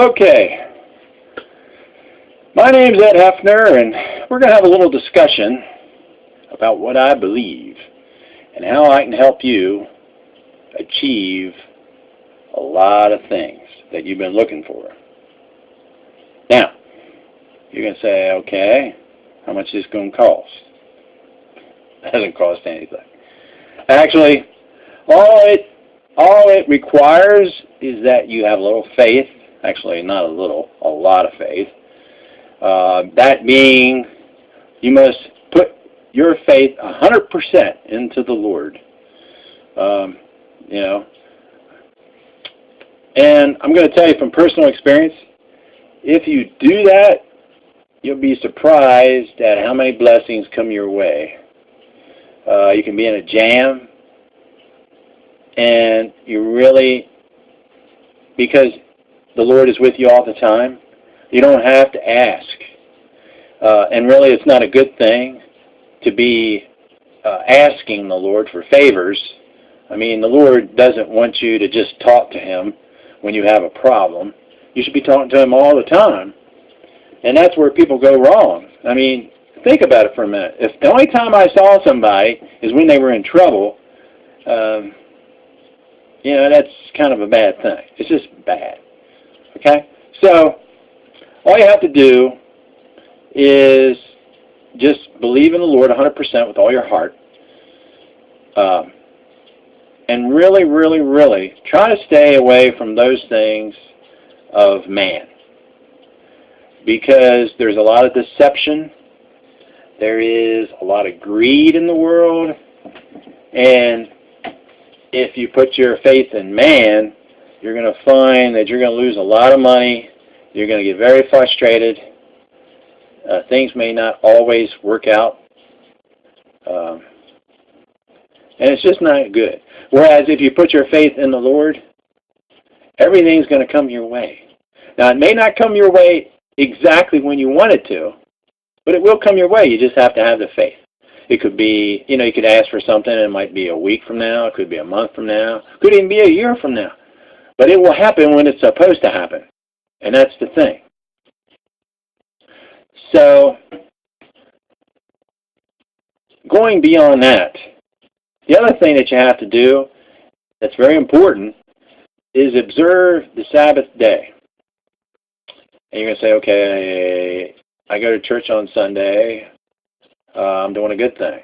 Okay, my name's Ed Hefner, and we're going to have a little discussion about what I believe and how I can help you achieve a lot of things that you've been looking for. Now, you're going to say, okay, how much is this going to cost? It doesn't cost anything. Actually, all it requires is that you have a little faith. Actually, not a little, a lot of faith. That being, you must put your faith 100% into the Lord. And I'm going to tell you from personal experience, if you do that, you'll be surprised at how many blessings come your way. You can be in a jam, and you really, because the Lord is with you all the time, you don't have to ask. And really, it's not a good thing to be asking the Lord for favors. I mean, the Lord doesn't want you to just talk to Him when you have a problem. You should be talking to Him all the time. And that's where people go wrong. I mean, think about it for a minute. If the only time I saw somebody is when they were in trouble, that's kind of a bad thing. It's just bad. Okay? So, all you have to do is just believe in the Lord 100% with all your heart. And really, really, really try to stay away from those things of man. Because there's a lot of deception. There is a lot of greed in the world. And if you put your faith in man, you're going to find that you're going to lose a lot of money. You're going to get very frustrated. Things may not always work out. And it's just not good. Whereas if you put your faith in the Lord, everything's going to come your way. Now, it may not come your way exactly when you want it to, but it will come your way. You just have to have the faith. It could be, you could ask for something and it might be a week from now. It could be a month from now. It could even be a year from now. But it will happen when it's supposed to happen. And that's the thing. So, going beyond that, the other thing that you have to do that's very important is observe the Sabbath day. And you're going to say, okay, I go to church on Sunday. I'm doing a good thing.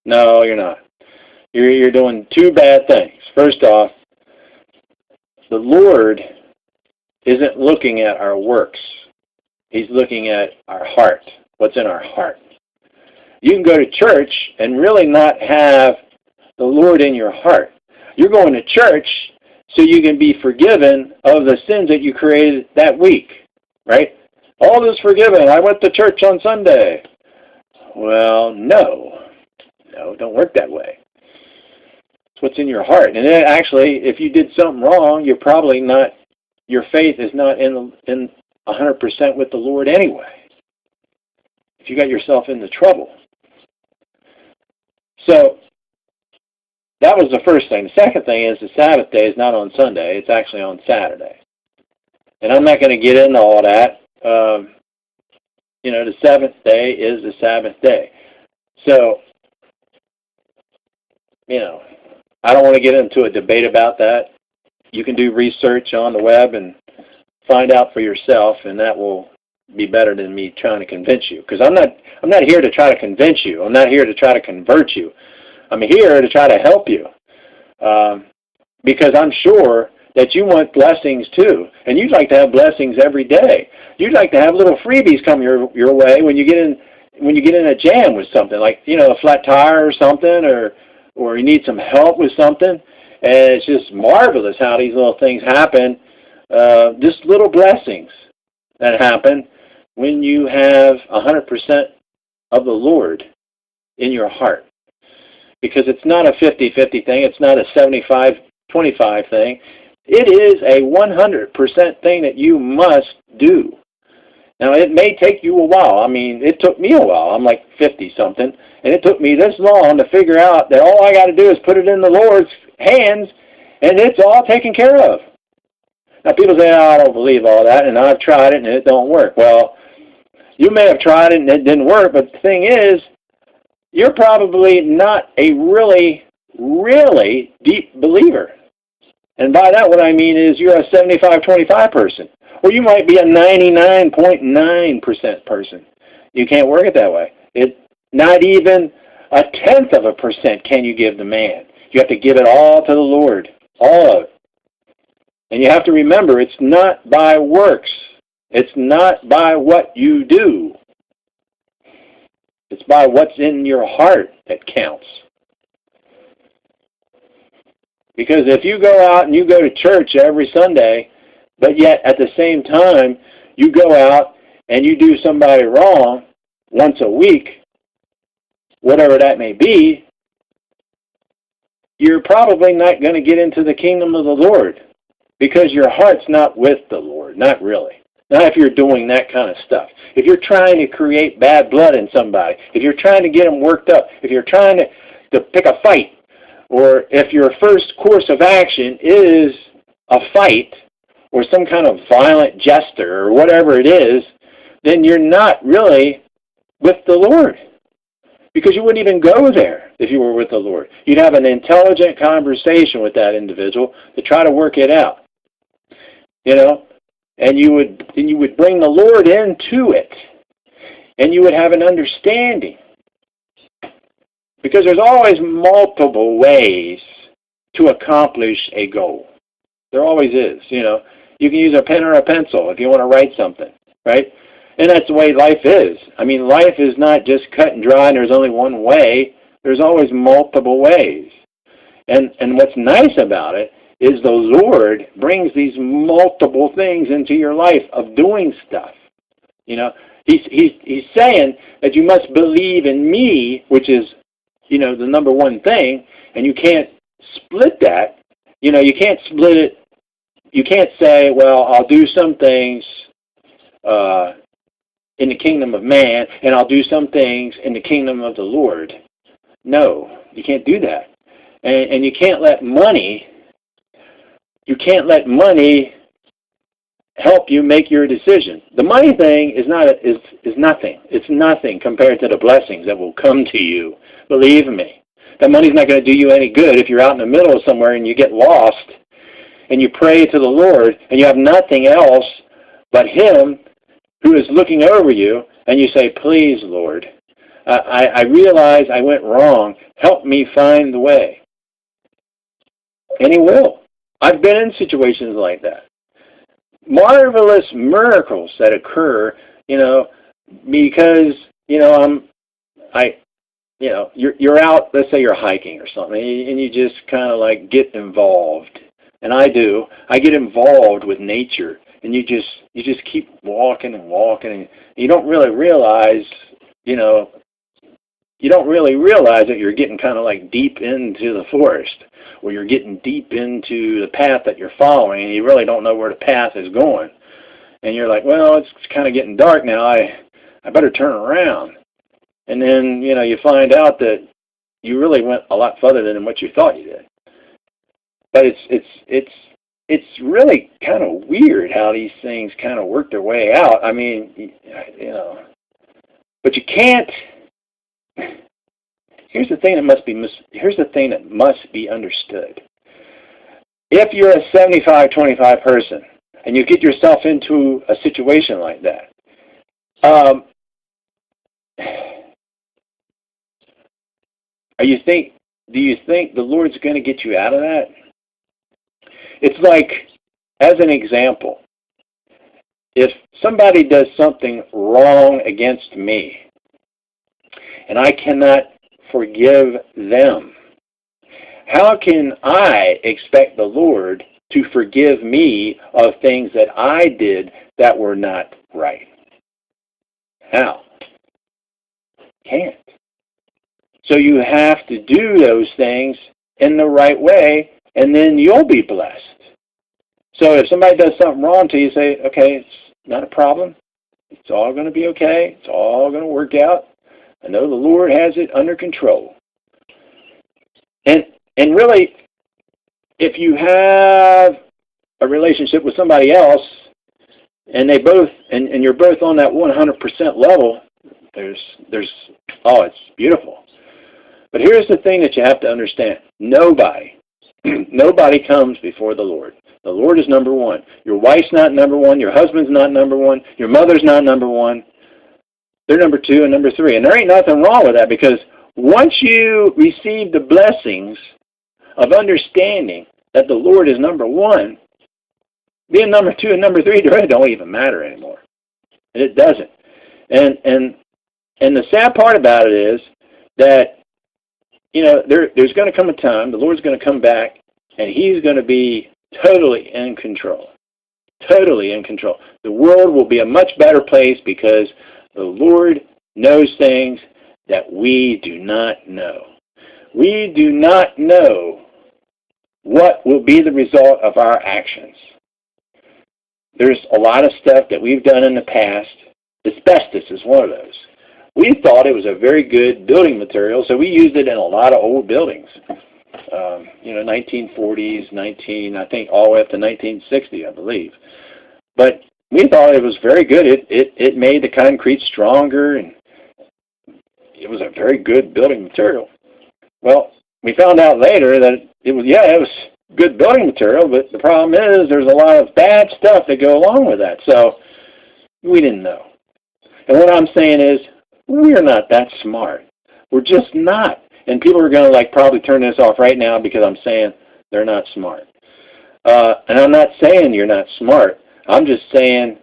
No, you're not. You're doing two bad things. First off, the Lord isn't looking at our works. He's looking at our heart, what's in our heart. You can go to church and really not have the Lord in your heart. You're going to church so you can be forgiven of the sins that you created that week, right? All is forgiven. I went to church on Sunday. Well, no, it don't work that way. It's what's in your heart. And then actually, if you did something wrong, you're probably not, your faith is not in 100% with the Lord anyway. If you got yourself into trouble. So, that was the first thing. The second thing is the Sabbath day is not on Sunday. It's actually on Saturday. And I'm not going to get into all that. The seventh day is the Sabbath day. So, I don't want to get into a debate about that. You can do research on the web and find out for yourself, and that will be better than me trying to convince you. Because I'm not here to try to convince you. I'm not here to try to convert you. I'm here to try to help you. Because I'm sure that you want blessings too. And you'd like to have blessings every day. You'd like to have little freebies come your way when you get in a jam with something, like, a flat tire or something, or you need some help with something. And it's just marvelous how these little things happen. Just little blessings that happen when you have 100% of the Lord in your heart. Because it's not a 50-50 thing. It's not a 75-25 thing. It is a 100% thing that you must do. Now, it may take you a while. I mean, it took me a while. I'm like 50-something. And it took me this long to figure out that all I got to do is put it in the Lord's hands, and it's all taken care of. Now people say, oh, I don't believe all that, and I've tried it and it don't work. Well, you may have tried it and it didn't work, but the thing is, you're probably not a really, really deep believer. And by that what I mean is you're a 75-25 person. Or you might be a 99.9% person. You can't work it that way. Not even 0.1% can you give the man. You have to give it all to the Lord. All of it. And you have to remember, it's not by works. It's not by what you do. It's by what's in your heart that counts. Because if you go out and you go to church every Sunday, but yet at the same time you go out and you do somebody wrong once a week, whatever that may be, you're probably not going to get into the kingdom of the Lord because your heart's not with the Lord, not really. Not if you're doing that kind of stuff. If you're trying to create bad blood in somebody, if you're trying to get them worked up, if you're trying to pick a fight, or if your first course of action is a fight or some kind of violent gesture or whatever it is, then you're not really with the Lord. Because you wouldn't even go there if you were with the Lord. You'd have an intelligent conversation with that individual to try to work it out. You know? And you would bring the Lord into it. And you would have an understanding. Because there's always multiple ways to accomplish a goal. There always is, you know. You can use a pen or a pencil if you want to write something, right? And that's the way life is. I mean, life is not just cut and dry and there's only one way. There's always multiple ways. And what's nice about it is the Lord brings these multiple things into your life of doing stuff. You know, he's saying that you must believe in me, which is, you know, the number one thing, and you can't split that. You know, you can't split it. You can't say, well, I'll do some things in the kingdom of man, and I'll do some things in the kingdom of the Lord. No, you can't do that. And you can't let money help you make your decision. The money thing is nothing. It's nothing compared to the blessings that will come to you. Believe me. That money's not going to do you any good if you're out in the middle of somewhere and you get lost and you pray to the Lord and you have nothing else but Him who is looking over you, and you say, please, Lord, I realize I went wrong. Help me find the way. And He will. I've been in situations like that. Marvelous miracles that occur, you know, because, you know, you're out, let's say you're hiking or something, and you just kind of like get involved. And I do. I get involved with nature. And you just keep walking and walking, and you don't really realize, you know, that you're getting kind of like deep into the forest, or you're getting deep into the path that you're following, and you really don't know where the path is going. And you're like, well, it's kind of getting dark now. I better turn around. And then, you know, you find out that you really went a lot further than what you thought you did. But it's really kind of weird how these things kind of work their way out. I mean, you know, but you can't. Here's the thing that must be understood. If you're a 75-25 person and you get yourself into a situation like that, do you think the Lord's going to get you out of that? It's like, as an example, if somebody does something wrong against me and I cannot forgive them, how can I expect the Lord to forgive me of things that I did that were not right? How? Can't. So you have to do those things in the right way, and then you'll be blessed. So if somebody does something wrong to you, say, okay, it's not a problem. It's all going to be okay. It's all going to work out. I know the Lord has it under control. And really, if you have a relationship with somebody else, and they both, and you're both on that 100% level, it's beautiful. But here's the thing that you have to understand. Nobody comes before the Lord. The Lord is number one. Your wife's not number one. Your husband's not number one. Your mother's not number one. They're number two and number three. And there ain't nothing wrong with that, because once you receive the blessings of understanding that the Lord is number one, being number two and number three really don't even matter anymore. And it doesn't. And the sad part about it is that, there's going to come a time, the Lord's going to come back, and He's going to be totally in control. Totally in control. The world will be a much better place because the Lord knows things that we do not know. We do not know what will be the result of our actions. There's a lot of stuff that we've done in the past. Asbestos is one of those. We thought it was a very good building material, so we used it in a lot of old buildings. 1940s, I think all the way up to 1960, I believe. But we thought it was very good. It made the concrete stronger, and it was a very good building material. Well, we found out later that it was good building material, but the problem is there's a lot of bad stuff that go along with that. So we didn't know. And what I'm saying is, we're not that smart. We're just not. And people are going to probably turn this off right now because I'm saying they're not smart. And I'm not saying you're not smart. I'm just saying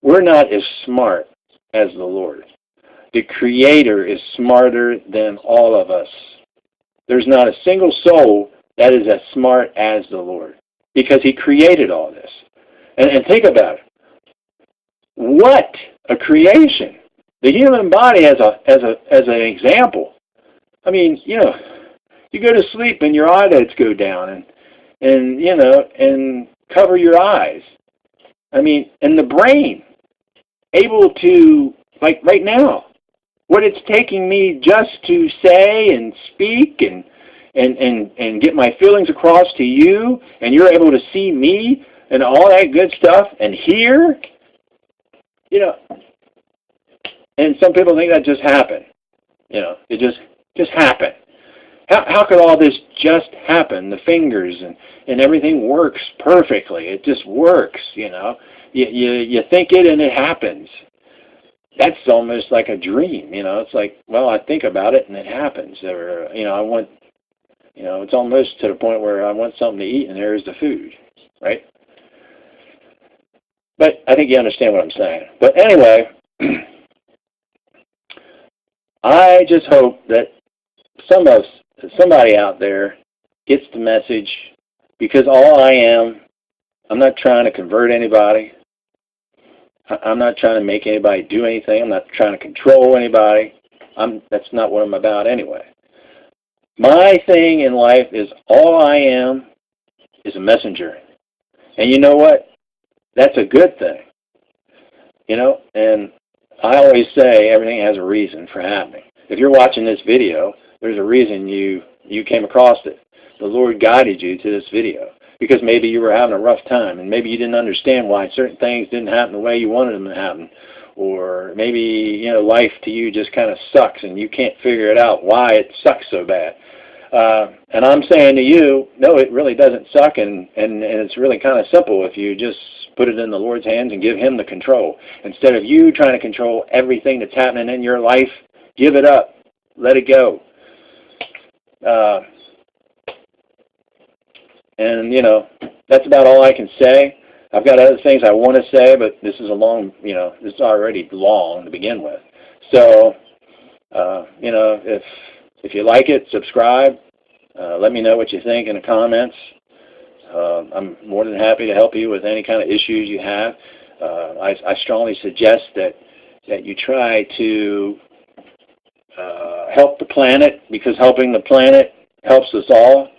we're not as smart as the Lord. The Creator is smarter than all of us. There's not a single soul that is as smart as the Lord, because He created all this. And think about it. What a creation! The human body as an example. I mean, you go to sleep and your eyelids go down and cover your eyes. I mean, and the brain able to, like right now, what it's taking me just to say and speak and get my feelings across to you, and you're able to see me and all that good stuff and hear, and some people think that just happened. It just happened. How could all this just happen? The fingers and everything works perfectly. It just works, You think it and it happens. That's almost like a dream, It's like, well, I think about it and it happens. Or, I want, it's almost to the point where I want something to eat and there's the food, right? But I think you understand what I'm saying. But anyway, I just hope that somebody out there gets the message, because I'm not trying to convert anybody. I'm not trying to make anybody do anything. I'm not trying to control anybody. That's not what I'm about anyway. My thing in life is all I am is a messenger. And you know what? That's a good thing. And I always say everything has a reason for happening. If you're watching this video, there's a reason you came across it. The Lord guided you to this video because maybe you were having a rough time, and maybe you didn't understand why certain things didn't happen the way you wanted them to happen. Or maybe, life to you just kind of sucks and you can't figure it out why it sucks so bad. And I'm saying to you, no, it really doesn't suck, and it's really kind of simple if you just put it in the Lord's hands and give Him the control. Instead of you trying to control everything that's happening in your life, give it up. Let it go. And, that's about all I can say. I've got other things I want to say, but this is this is already long to begin with. So, if you like it, subscribe. Let me know what you think in the comments. I'm more than happy to help you with any kind of issues you have. I strongly suggest that you try to help the planet, because helping the planet helps us all.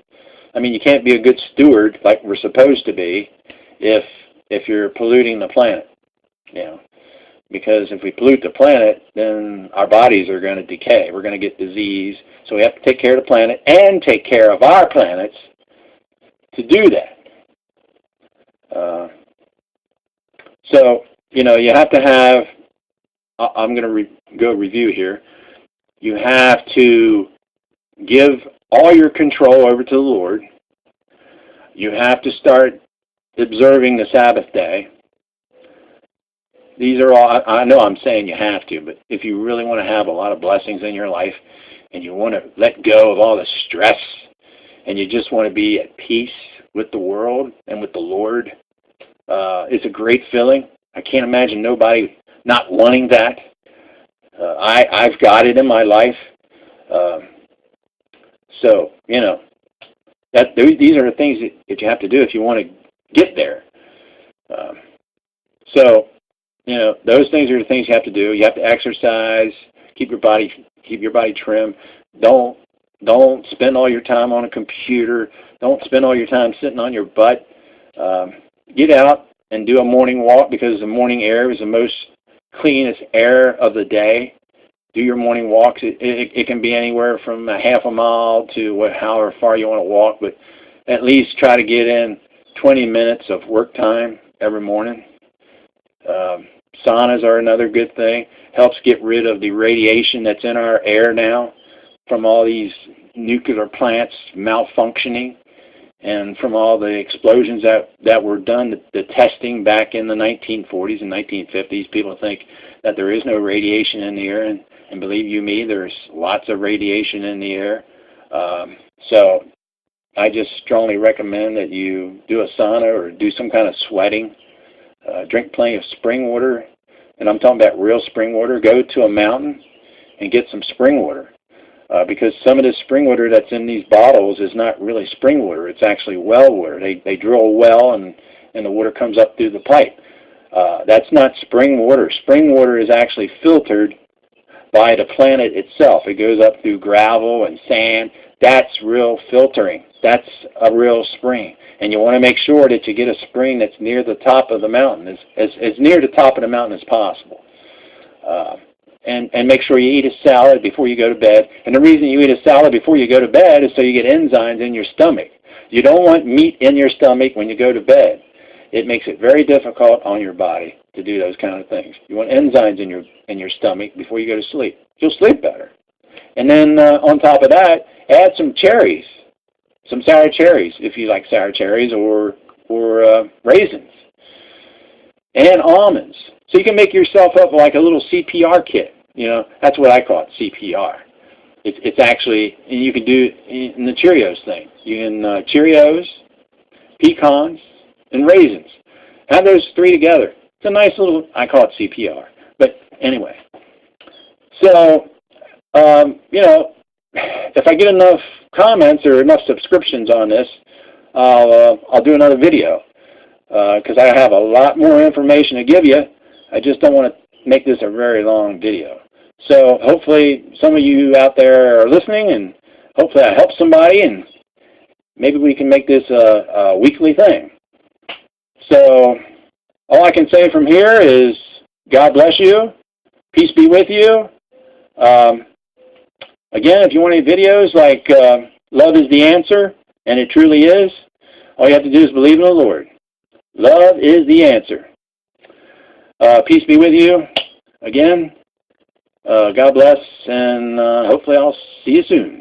I mean, you can't be a good steward like we're supposed to be if you're polluting the planet, because if we pollute the planet, then our bodies are going to decay. We're going to get disease. So we have to take care of the planet and take care of our planets to do that. So, you have to have, I'm going to go review here. You have to give all your control over to the Lord. You have to start observing the Sabbath day. These are all, I know I'm saying you have to, but if you really want to have a lot of blessings in your life and you want to let go of all the stress and you just want to be at peace with the world and with the Lord, it's a great feeling. I can't imagine nobody not wanting that. I've got it in my life. So, these are the things that you have to do if you want to get there. So, those things are the things you have to do. You have to exercise, keep your body trim. Don't spend all your time on a computer. Don't spend all your time sitting on your butt. Get out and do a morning walk, because the morning air is the most cleanest air of the day. Do your morning walks. It can be anywhere from a half a mile to however far you want to walk, but at least try to get in 20 minutes of work time every morning. Saunas are another good thing. Helps get rid of the radiation that's in our air now from all these nuclear plants malfunctioning and from all the explosions that were done, the testing back in the 1940s and 1950s. People think that there is no radiation in the air, and believe you me, there's lots of radiation in the air. So I just strongly recommend that you do a sauna or do some kind of sweating. Drink plenty of spring water, and I'm talking about real spring water. Go to a mountain and get some spring water, because some of the spring water that's in these bottles is not really spring water. It's actually well water. They drill a well, and the water comes up through the pipe. That's not spring water. Spring water is actually filtered by the planet itself. It goes up through gravel and sand. That's real filtering. That's a real spring. And you want to make sure that you get a spring that's near the top of the mountain, as near the top of the mountain as possible. And make sure you eat a salad before you go to bed. And the reason you eat a salad before you go to bed is so you get enzymes in your stomach. You don't want meat in your stomach when you go to bed. It makes it very difficult on your body to do those kind of things. You want enzymes in your stomach before you go to sleep. You'll sleep better. And then on top of that, add some cherries, some sour cherries, if you like sour cherries, or raisins, and almonds. So you can make yourself up like a little CPR kit. That's what I call it, CPR. It's actually, and you can do in the Cheerios thing. You can Cheerios, pecans, and raisins. Have those three together. It's a nice little, I call it CPR. But anyway, so, if I get enough comments or enough subscriptions on this, I'll do another video, because I have a lot more information to give you. I just don't want to make this a very long video. So hopefully some of you out there are listening, and hopefully I help somebody, and maybe we can make this a weekly thing. So all I can say from here is God bless you. Peace be with you. Again, if you want any videos like Love is the Answer, and it truly is, all you have to do is believe in the Lord. Love is the answer. Peace be with you. Again, God bless, and hopefully I'll see you soon.